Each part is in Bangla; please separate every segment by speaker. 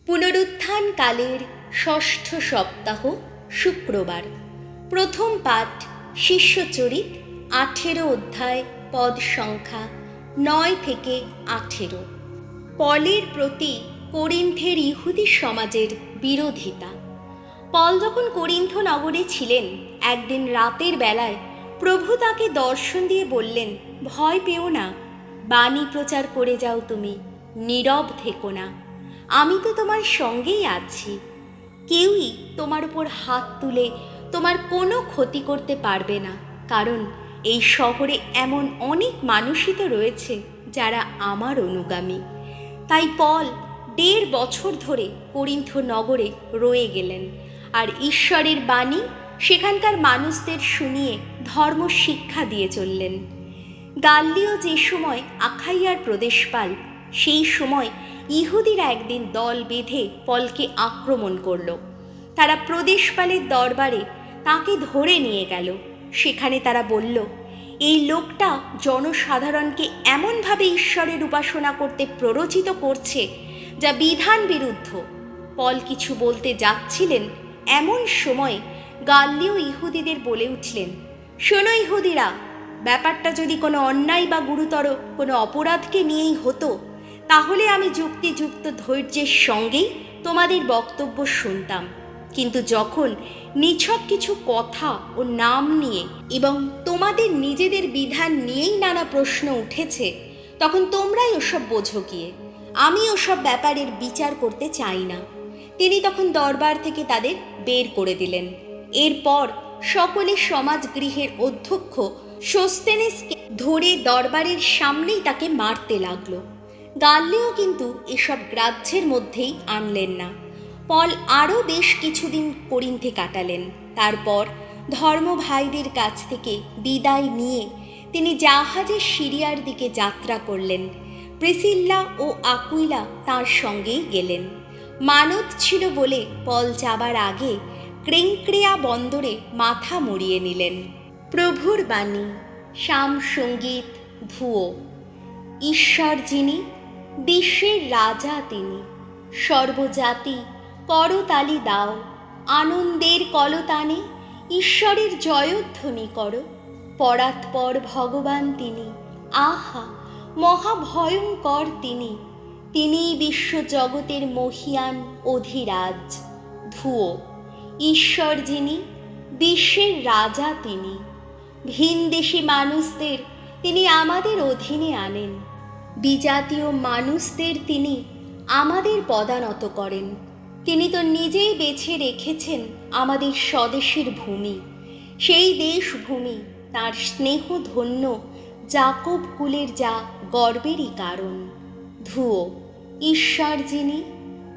Speaker 1: পুনরুত্থান কালের ষষ্ঠ সপ্তাহ শুক্রবার। প্রথম পাঠ শিষ্যচরিত 18 অধ্যায়, পদ সংখ্যা 9 থেকে 18। পলের প্রতি করিন্থের ইহুদি সমাজের বিরোধিতা। পল যখন করিন্থ নগরে ছিলেন, একদিন রাতের বেলায় প্রভু তাকে দর্শন দিয়ে বললেন, ভয় পেও না, বাণী প্রচার করে যাও, তুমি নীরব থেকো না, আমি তো তোমার সঙ্গেই আছি। কেউই তোমার উপর হাত তুলে তোমার কোনো ক্ষতি করতে পারবে না, কারণ এই শহরে এমন অনেক মানুষই তো রয়েছে যারা আমার অনুগামী। তাই পল 1.5 বছর ধরে করিন্থ নগরে রয়ে গেলেন, আর ঈশ্বরের বাণী সেখানকার মানুষদের শুনিয়ে ধর্ম শিক্ষা দিয়ে চললেন। গাল্লিও যে সময় আখাইয়ার প্রদেশপাল, সেই সময় ইহুদিরা একদিন দল বেঁধে পলকে আক্রমণ করল। তারা প্রদেশপালের দরবারে তাকে ধরে নিয়ে গেল। সেখানে তারা বলল, এই লোকটা জনসাধারণকে এমনভাবে ঈশ্বরের উপাসনা করতে প্ররোচিত করছে যা বিধান বিরুদ্ধ। পল কিছু বলতে যাচ্ছিলেন, এমন সময় গাল্লিও ইহুদিদের বলে উঠলেন, শোনো ইহুদিরা, ব্যাপারটা যদি কোনো অন্যায় বা গুরুতর কোনো অপরাধকে নিয়েই হতো, তাহলে আমি যুক্তিযুক্ত ধৈর্যের সঙ্গেই তোমাদের বক্তব্য শুনতাম। কিন্তু যখন নিছক কিছু কথা ও নাম নিয়ে এবং তোমাদের নিজেদের বিধান নিয়েই নানা প্রশ্ন উঠেছে, তখন তোমরাই ওসব বোঝো গিয়ে। আমি ওসব ব্যাপারের বিচার করতে চাই না। তিনি তখন দরবার থেকে তাদের বের করে দিলেন। এরপর সকলে সমাজগৃহের অধ্যক্ষ সোস্তেনেসকে ধরে দরবারের সামনেই তাকে মারতে লাগলো। গাল্লিও কিন্তু এসব গ্রাহ্যের মধ্যেই আনলেন না। পল আরও বেশ কিছুদিন করিন্থে কাটালেন। তারপর ধর্ম ভাইদের কাছ থেকে বিদায় নিয়ে তিনি জাহাজে সিরিয়ার দিকে যাত্রা করলেন। প্রিসিল্লা ও আকুইলা তাঁর সঙ্গেই গেলেন। মানত ছিল বলে পল যাবার আগে ক্রেঙ্ক্রেয়া বন্দরে মাথা মুড়িয়ে নিলেন। প্রভুর বাণী। শাম সঙ্গীত ধুয়ো। ঈশ্বর যিনি, বিশ্বের রাজা তিনি, সর্বজাতি করতালি দাও, আনন্দের কলতানে ঈশ্বরের জয়ধ্বনি করো। পরাৎপর ভগবান তিনি, আহা মহাভয়ঙ্কর তিনি, তিনিই বিশ্বজগতের মহিয়ান অধিরাজ। ধুয়ো। ঈশ্বর যিনি, বিশ্বের রাজা তিনি, ভিনদেশী মানুষদের তিনি আমাদের অধীনে আনেন, বিজাতীয় মানুষদের তিনি আমাদের পদানত করেন। তিনি তো নিজেই বেছে রেখেছেন আমাদের স্বদেশের ভূমি, সেই দেশভূমি তাঁর স্নেহধন্য যাকব কুলের যা গর্বেরই কারণ। ধুয়ো। ঈশ্বর যিনি,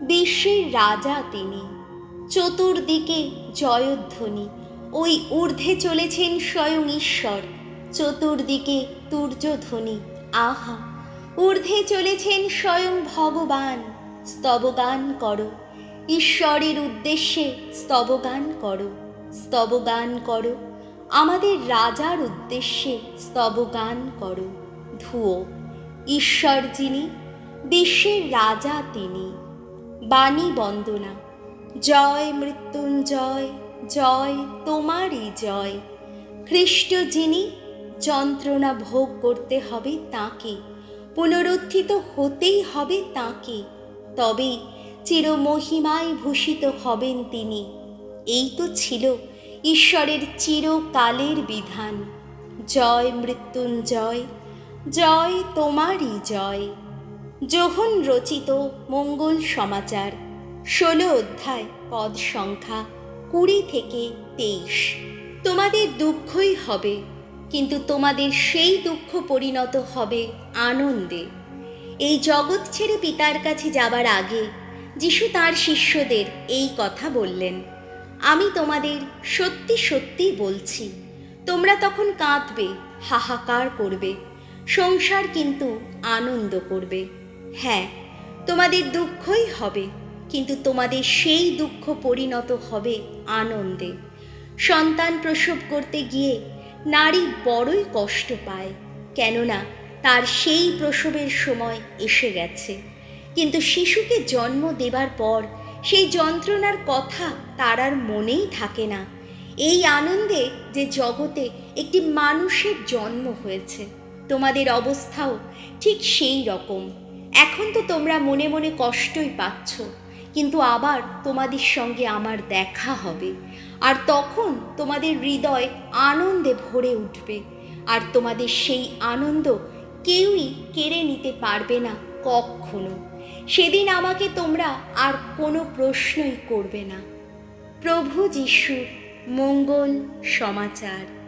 Speaker 1: বিশ্বের রাজা তিনি, চতুর্দিকে জয়ধ্বনি, ওই ঊর্ধ্বে চলেছেন স্বয়ং ঈশ্বর, চতুর্দিকে তুর্যধ্বনি, আহা ঊর্ধ্বে চলেছেন স্বয়ং ভগবান। স্তবগান করো, ঈশ্বরের উদ্দেশ্যে স্তবগান করো, স্তবগান করো, আমাদের রাজার উদ্দেশ্যে স্তবগান করো। ধুয়ো। ঈশ্বর যিনি, বিশ্বের রাজা তিনি। বাণী বন্দনা। জয় মৃত্যুঞ্জয়, জয় তোমারই জয়। খ্রিস্ট যিনি, যন্ত্রণা ভোগ করতে হবে তাঁকে, পুনরুত্থিত হতেই হবে তাঁকে, তবেই চিরমহিমায় ভূষিত হবেন তিনি। এই তো ছিল ঈশ্বরের চিরকালের বিধান। জয় মৃত্যুঞ্জয়, জয় তোমারই জয়। যোহন রচিত মঙ্গল সমাচার 16 অধ্যায়, পদ সংখ্যা 20 থেকে 23। তোমাদের দুঃখই হবে, কিন্তু তোমাদের সেই দুঃখ পরিণত হবে আনন্দে। এই জগৎ ছেড়ে পিতার কাছে যাবার আগে যিশু তাঁর শিষ্যদের এই কথা বললেন, আমি তোমাদের সত্যি সত্যি বলছি, তোমরা তখন কাঁদবে, হাহাকার করবে, সংসার কিন্তু আনন্দ করবে। হ্যাঁ, তোমাদের দুঃখই হবে, কিন্তু তোমাদের সেই দুঃখ পরিণত হবে আনন্দে। সন্তান প্রসব করতে গিয়ে নারী বড়ই কষ্ট পায়, কেননা তার সেই প্রসবের সময় এসে গেছে। কিন্তু শিশুকে জন্ম দেবার পর সেই যন্ত্রণার কথা তার আর মনেই থাকে না। এই আনন্দে যে জগতে একটি মানুষের জন্ম হয়েছে। তোমাদের অবস্থাও ঠিক সেই রকম। এখন তো তোমরা মনে মনে কষ্টই পাচ্ছ, কিন্তু আবার তোমাদের সঙ্গে আমার দেখা হবে, আর তখন তোমাদের হৃদয় আনন্দে ভরে উঠবে, আর তোমাদের সেই আনন্দ কেউই কেড়ে নিতে পারবে না কখনো। সেদিন আমাকে তোমরা আর কোনো প্রশ্নই করবে না। প্রভু যিশুর মঙ্গল সমাচার।